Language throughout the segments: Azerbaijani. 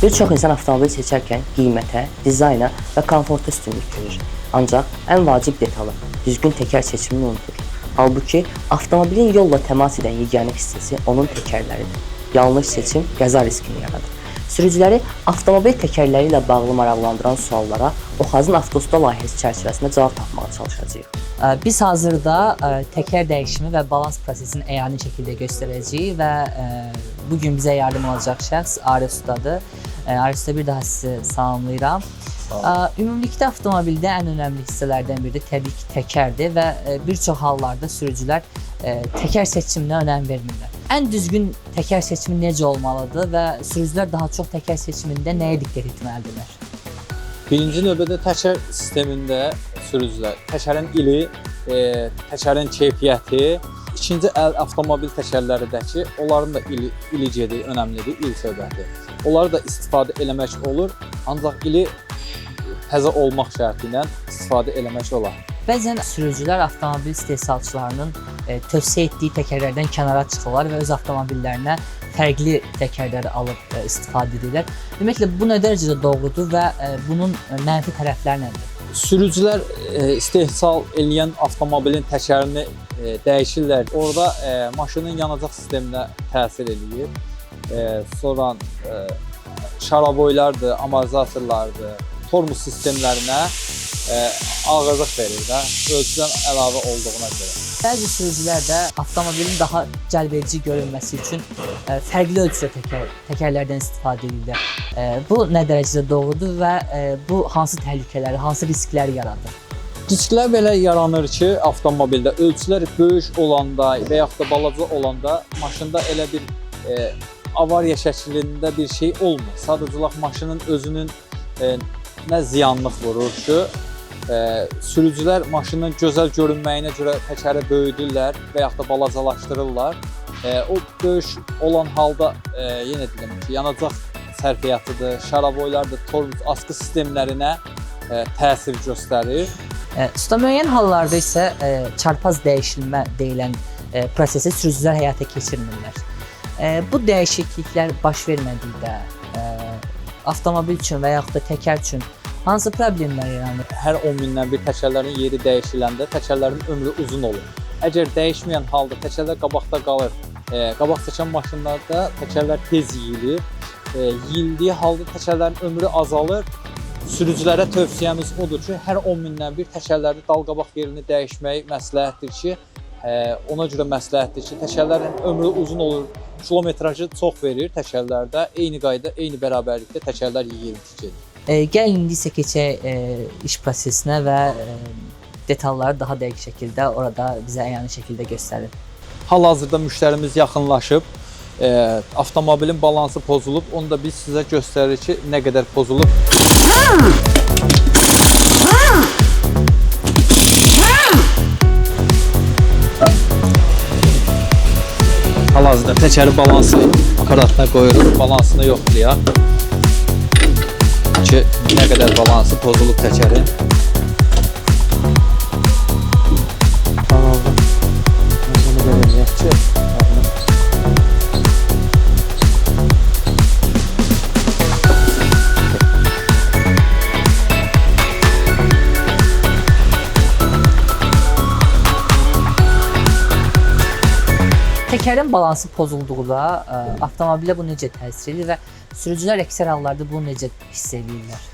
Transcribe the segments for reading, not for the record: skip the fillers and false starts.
Bir çox insan avtomobil seçərkən qiymətə, dizayna və komforta üstünlük verir. Ancaq ən vacib detalı, düzgün təkər seçimini unutur. Halbuki, avtomobilin yolla təmas edən yeganə hissəsi onun təkərləridir. Yanlış seçim qəza riskini yaradır. Sürücüləri avtomobil təkərləri ilə bağlı maraqlandıran suallara Oxazın Avtostoda layihəsi çərçivəsində cavab tapmağa çalışacağıq. Biz hazırda təkər dəyişimi və balans prosesini əyani şəkildə göstərəcəyik və bugün bizə yardım olacaq şəxs Arif Ustadır. Arif Usta, bir daha sizi salamlayıram. Ümumilikdə avtomobildə ən önəmli hissələrdən biri də təbii ki təkərdir və bir çox hallarda sürücülər təkər seçiminə önəm vermirlər. Ən düzgün təkər seçimi necə olmalıdır və sürücülər daha çox təkər seçimində nəyə diqqət etməlidirlər? Birinci növbədə təkər sistemində sürücülər təkərin ili, təkərin keyfiyyəti, ikinci əl avtomobil təkərlərindəki onların da ili gedi önəmlidir, il söhbəti. Onları da istifadə eləmək olur, ancaq ili təzə olmaq şərti ilə istifadə eləmək olar. Bəzən sürücülər avtomobil istehsalçılarının tövsiyə etdiyi təkərlərdən kənara çıxırlar və öz avtomobillərinə fərqli təkərləri alıb istifadə edirlər. Ümumiyyətlə, bu nə dərəcədə doğrudur və bunun mənfi tərəfləri nədir? Sürücülər istehsal eləyən avtomobilin təkərini dəyişirlər. Orada maşının yanacaq sisteminə təsir eləyir. Sonra şaraboylardır, amortizatorlardır, tormuz sistemlərinə ağırlıq verir də, ölçüdən əlavə olduğuna görə. Bəzi sürücülər də avtomobilin daha cəlbedici görünməsi üçün fərqli ölçüdə təkərlərdən istifadə edirlər. Bu nə dərəcədə doğrudur və bu hansı təhlükələri, hansı riskləri yaradır? Risklər belə yaranır ki, avtomobildə ölçülər böyük olanda və yaxud da balaca olanda maşında elə bir avariya şəklində bir şey olmur. Sadəcə maşının özünün nə ziyanlıq vurur ki, sürücülər maşının gözəl görünməyinə görə təkəri böyüdürlər və yaxud da balacalaşdırırlar. O böyük olan halda yenə deyirəm ki, yanacaq sərfiyyatıdır, şaraboylardır, tormuz askı sistemlərinə təsir göstərir. Usta, müəyyən hallarda isə çarpaz dəyişilmə deyilən prosesi sürücülər həyata keçirmirlər. Bu dəyişikliklər baş vermədikdə avtomobil üçün və yaxud da təkər üçün hansı problemlər yaranır? Hər 10 mindən bir təkərlərin yeri dəyişiləndə təkərlərin ömrü uzun olur. Əgər dəyişməyən halda təkərlər qabaqda qalır, qabaq çəkən maşınlarda təkərlər tez yeyilir. Yeyildiyi halda təkərlərin ömrü azalır. Sürücülərə tövsiyəmiz odur ki, hər 10 mindən bir təkərlərin dal-qabaq yerini dəyişmək məsləhətdir ki, ona görə məsləhətdir ki, təkərlərin ömrü uzun olur, kilometrajı çox verir təkərlərdə, eyni qayda, eyni bərabərlikdə təkərlər yeyildi. Gəlin indi isə keçək iş prosesinə və detalları daha dəqiq şəkildə orada bizə əyani şəkildə göstərir. Hal-hazırda müştərimiz yaxınlaşıb, avtomobilin balansı pozulub, onu da biz sizə göstəririk ki, nə qədər pozulub. Hal-hazırda təkəri balansı aparatına qoyuruq, balansını yoxlayaq ki, nə qədər balansı pozulub təkərin. Təkərin balansı pozulduqda avtomobilə bu necə təsir edir və sürücülər əksər hallarda bunu necə hiss edirlər?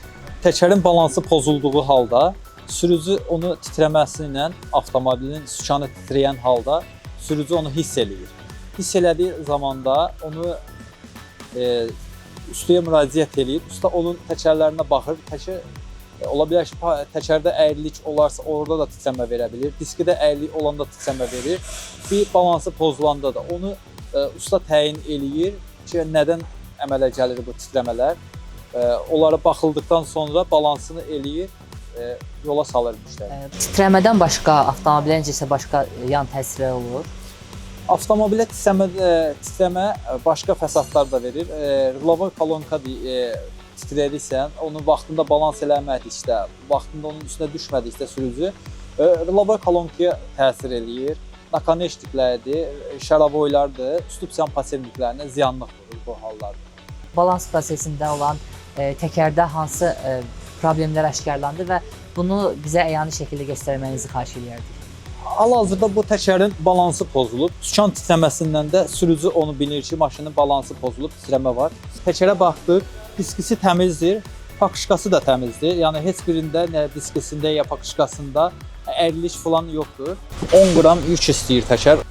Təkərin balansı pozulduğu halda sürücü onu titrəməsi ilə avtomobilin sükanı titrəyən halda sürücü onu hiss eləyir. Hiss elədiyi zamanda onu ustaya müraciət eləyir. Usta onun təkərlərinə baxır. Ola bilər ki, təkərdə əyrilik olarsa orada da titrəmə verə bilir. Diskidə əyrilik olanda titrəmə verir. Bir balansı pozulanda da onu usta təyin eləyir ki, nədən əmələ gəlir bu titrəmələr. Onlara baxıldıqdan sonra balansını eləyir, yola salır müştəri. Titrəmədən başqa avtomobilə necəsə başqa yan təsirlər olur? Avtomobilə titrəmə başqa fəsadlar da verir. Rılavay kolonka titrəyirsən, onu vaxtında balans eləmədikdə, vaxtında onun üstünə düşmədikdə sürücü rılavay kolonkaya təsir eləyir. Nakonechniklərdir, şaraboylardır, üstüb siyan paserniklərinə ziyanlıq vurur bu hallarda. balans prosesində olan təkərdə hansı problemlər aşkarlandı və bunu bizə əyani şəkildə göstərməyinizi xahiş edərdik. Hal-hazırda bu təkərin balansı pozulub. Sükan titrəməsindən də sürücü onu bilir ki, maşının balansı pozulub, titrəmə var. Təkərə baxdıq, diskisi təmizdir, pakışkası da təmizdir. Yəni heç birində nə diskisində ya pakışkasında əyrilik falan yoxdur. 10 qram yük istəyir təkər.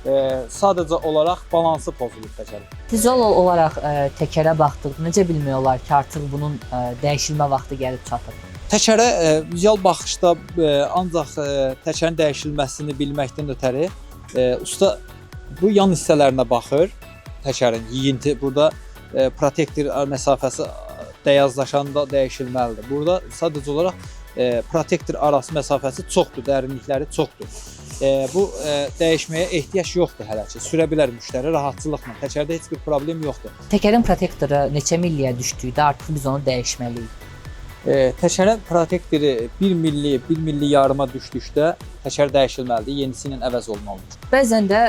Sadəcə olaraq balansı pozulub təkərin. Fiziolog olaraq təkərə baxdıq. Necə bilmək olar ki, artıq bunun dəyişilmə vaxtı gəlib çatıb? Təkərə vizual baxışda ancaq təkərin dəyişilməsini bilməkdən ötəri usta bu yan hissələrinə baxır. Təkərin yiyinti burada protektor məsafəsi dəyazlaşanda dəyişilməlidir. Burada sadəcə olaraq protektor arası məsafəsi çoxdur, dərinlikləri çoxdur. Bu dəyişməyə ehtiyac yoxdur hələ ki. Sürə bilər müştəri rahatçılıqla. Təkərdə heç bir problem yoxdur. Təkərin protektoru neçə milliyə düşdükdə artıq biz onu dəyişməliyik? Təkərin protektoru 1 milli yarıma düşdükdə təkər dəyişilməlidir, yenisi ilə əvəz olunmalıdır. Bəzən də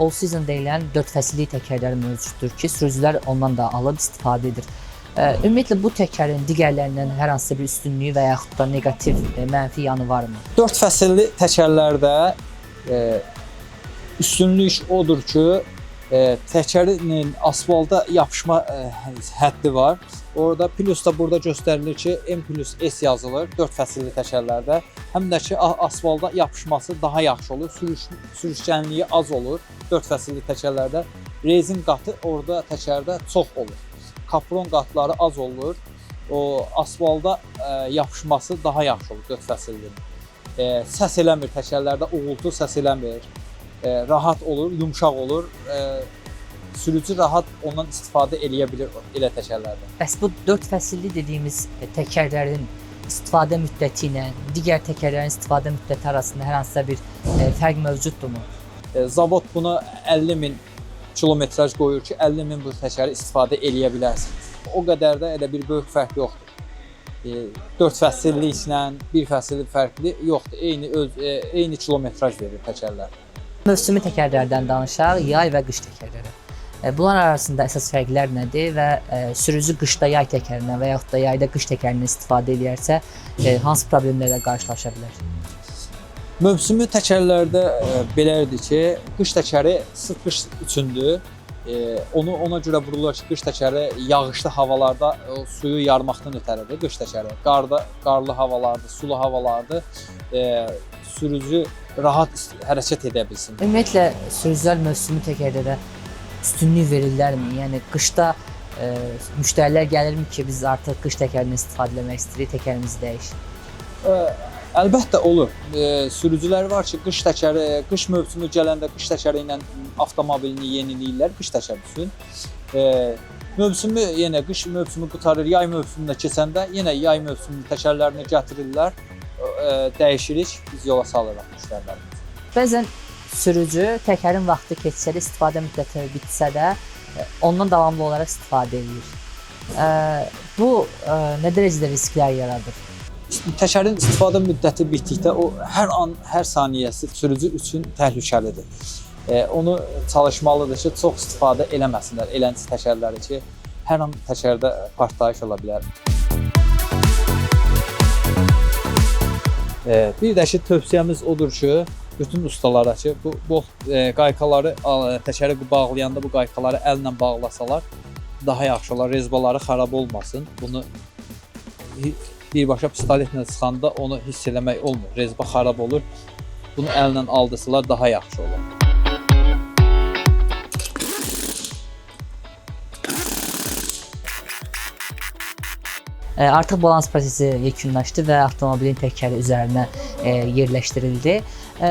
all season deyilən 4 fəsilli təkərlər mövcuddur ki, sürücülər ondan da alıb istifadə edir. Ümumiyyətlə bu təkərin digərlərindən hər hansı bir üstünlüyü və yaxud da negativ, mənfi yanı varmı? 4 fəsilli təkərlərdə üstünlük odur ki, təkərin asfalta yapışma həddi var. Orada plus da burada göstərilir ki, M plus S yazılır 4 fəsilli təkərlərdə. Həm də ki, asfalta yapışması daha yaxşı olur, sürüşkənliyi az olur 4 fəsilli təkərlərdə. Rezin qatı orada təkərdə çox olur. Kapron qatları az olur. O asfalta yapışması daha yaxşı olur 4 fəsilli. Səs eləmir təkərlərdə, uğultu səs eləmir. Rahat olur, yumşaq olur. Sürücü rahat ondan istifadə eləyə bilir elə təkərlərdə. Bəs bu 4 fəsilli dediyimiz təkərlərin istifadə müddəti ilə digər təkərlərin istifadə müddəti arasında hər hansısa bir fərq mövcuddurmu? Zavod buna 50.000 kilometraj qoyur ki, 50.000 bu təkəri istifadə eləyə bilərsiniz. O qədər də elə bir böyük fərq yoxdur. 4 fəsilliklə 1 fəsilli fərqli yoxdur. Eyni kilometraj verir təkərlər. Mövsümi təkərlərdən danışaq, yay və qış təkərləri. Bunlar arasında əsas fərqlər nədir və sürücü qışda yay təkərindən və yaxud da yayda qış təkərindən istifadə edərsə hansı problemlərlə qarşılaşa bilər? Mövsümi təkərlərdə belədir ki, qış təkəri sırf qış üçündür. Ona görə vurulur ki, qış təkəri yağışlı havalarda suyu yarmaqdan ötəridir. Qış təkəri qarlı havalarda, sulu havalarda sürücü rahat hərəkət edə bilsin. Ümumiyyətlə sürücülər mövsümi təkərlərə üstünlük verirlərmi? Yəni qışda müştərilər gəlirmi ki, biz artıq qış təkərindən istifadə etmək istəyirik, təkərimizi dəyişək? Əlbəttə olur. Sürücülər var ki, qış mövsümü gələndə qış təkəri ilə avtomobilini yeniləyirlər, qış təkəri üçün. Yenə qış mövsümü qurtarır, yay mövsümünə keçəndə yenə yay mövsümünün təkərlərini gətirirlər, dəyişirik, biz yola salırıq müştərilərimizi. Bəzən sürücü təkərin vaxtı keçsə də, istifadə müddəti bitsə də ondan davamlı olaraq istifadə edir. Bu nə dərəcədə risklər yaradır? Təkərin istifadə müddəti bitdikdə o hər an, hər saniyəsi sürücü üçün təhlükəlidir. Onu çalışmalıdır ki, çox istifadə eləməsinlər elənçi təkərləri ki, hər an təkərdə partlayış ola bilər. Bir də ki, tövsiyəmiz odur ki, bütün ustalara ki, bu qaykaları təkəri bağlayanda bu qaykaları əllə bağlasalar daha yaxşı olar, rezbaları xarab olmasın. Bunu birbaşa pistoletlə sıxanda onu hiss eləmək olmur, rezba xarab olur. Bunu əllə aldısalar daha yaxşı olar. Artıq balans prosesi yekunlaşdı və avtomobilin təkəri üzərinə yerləşdirildi.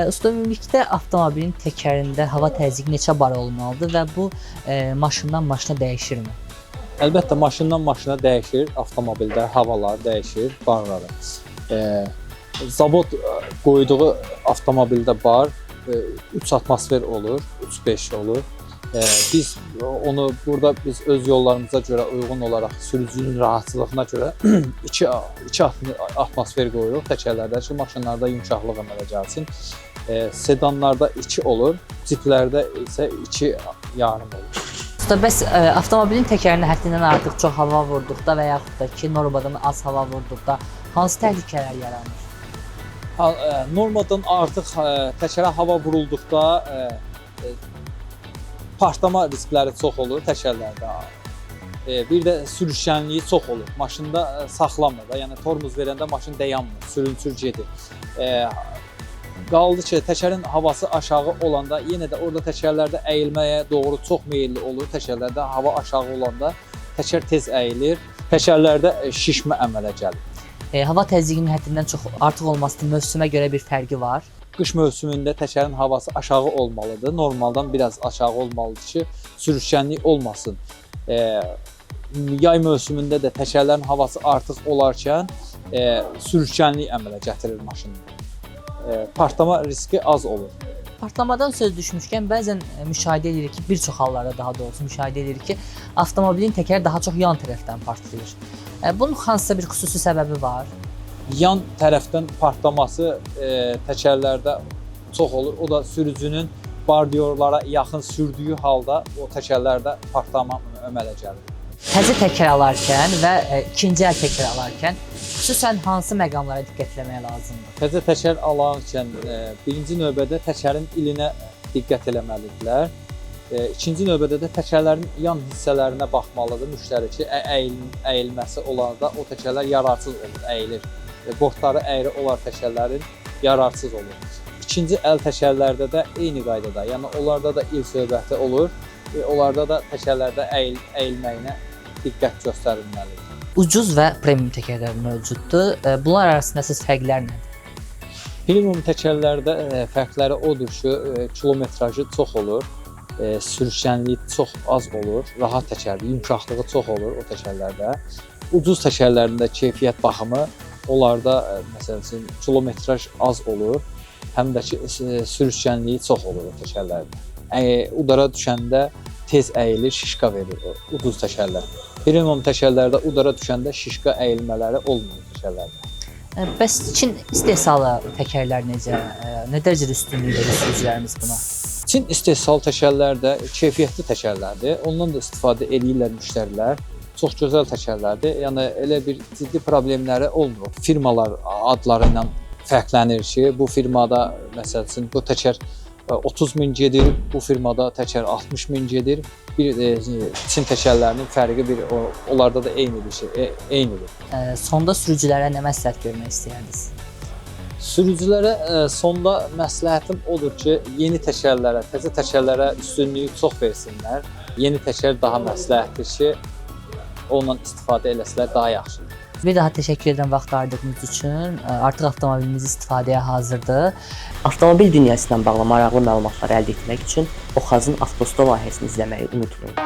Usta, ümumilikdə avtomobilin təkərində hava təzyiqi neçə bar olmalıdır və bu maşından maşına dəyişirmi? Əlbəttə, maşından maşına dəyişir, avtomobildə havalar dəyişir, barları. Zavod qoyduğu avtomobildə bar 3 atmosfer olur, 3-5 olur. Biz onu burada öz yollarımıza görə uyğun olaraq sürücünün rahatçılığına görə 2 atmosfer qoyuruq təkərlərdə ki, maşınlarda yumşaqlıq əmələ gəlsin. Sedanlarda 2 olur, ciplərdə isə 2,5 olur. Usta, bəs avtomobilin təkərinin həddindən artıq çox hava vurduqda və yaxud da ki, normadan az hava vurduqda hansı təhlükələr yaranır? Normadan artıq təkərə hava vurulduqda partlama riskləri çox olur təkərlərdə. Bir də sürüşkənliyi çox olur. Maşında saxlamır da, yəni tormuz verəndə maşın dayanmır, sürünsür gedir. Qaldı ki, təkərin havası aşağı olanda yenə də orada təkərlərdə əyilməyə doğru çox meylli olur. Təkərlərdə hava aşağı olanda təkər tez əyilir, təkərlərdə şişmə əmələ gəlir. Hava təzyiqinin həddindən çox artıq olmasının mövsümə görə bir fərqi var. Qış mövsümündə təkərin havası aşağı olmalıdır. Normaldan biraz aşağı olmalıdır ki, sürüşkənlik olmasın. Yay mövsümündə də təkərlərin havası artıq olarkən sürüşkənlik əmələ gətirir maşının. Partlama riski az olur. Partlamadan söz düşmüşkən bəzən müşahidə edirik ki, bir çox hallarda daha doğrusu müşahidə edirik ki, avtomobilin təkəri daha çox yan tərəfdən partlayır. Bunun hansısa bir xüsusi səbəbi var? Yan tərəfdən partlaması təkərlərdə çox olur. O da sürücünün bardiyorlara yaxın sürdüyü halda o təkərlərdə partlama əmələ gəlir. Təzə təkər alarkən və ikinci əl təkər alarkən xüsusən hansı məqamlara diqqət etmək lazımdır? Təzə təkər alarkən birinci növbədə təkərin ilinə diqqət eləməlidirlər. İkinci növbədə də təkərlərin yan hissələrinə baxmalıdır müştəri ki, əyilməsi olanda o təkərlər yararsız olur, əyilir. Bortları əyri olar təkərlərin yararsız olur. İkinci əl təkərlərdə də eyni qaydada, yəni onlarda da il söhbəti olur. Onlarda da təkərlərdə əyilməyinə diqqət göstərilməlidir. Ucuz və premium təkərlər mövcuddur. Bunlar arasında siz fərqlər nədir? Premium təkərlərdə fərqləri odur ki, kilometrajı çox olur, sürüşkənliyi çox az olur, rahat təkərli, yumşaqlığı çox olur o təkərlərdə. Ucuz təkərlərində keyfiyyət baxımı, onlarda məsələn üçün kilometraj az olur, həm də ki, sürüşkənliyi çox olur o təkərlərdə. Udara düşəndə tez əyilir, şişqa verir o ucuz təkərlər. Premium təkərlərdə udara düşəndə şişqa əyilmələri olmuyor təkərlərdə. Bəs Çin istehsalı təkərlər necə? Nə dərəcədə üstünlük verir sürücülərimiz buna? Çin istehsal təkərlər də keyfiyyətli təkərlərdir. Ondan da istifadə edirlər müştərilər. Çox gözəl təkərlərdir. Yəni elə bir ciddi problemləri olmur. Firmalar adları ilə fərqlənir ki, bu firmada məsəl üçün bu təkər 30 min gedir, bu firmada təkər 60 min gedir. Bir Çin təkərlərinin fərqi onlarda da eyni bir şey, eynidir. Sonda sürücülərə nə məsləhət görmək istəyərdiniz? Sürücülərə sonda məsləhətim odur ki, yeni təkərlərə, təzə təkərlərə üstünlüyü çox versinlər. Yeni təkər daha məsləhətdir ki, ondan istifadə eləsələr daha yaxşıdır. Bir daha təşəkkür edirəm vaxt ayırdığınız üçün. Artıq avtomobilimiz istifadəyə hazırdır. Avtomobil dünyası ilə bağlı maraqlı məlumatlar əldə etmək üçün Oxazın Avtosto layihəsini izləməyi unutmayın.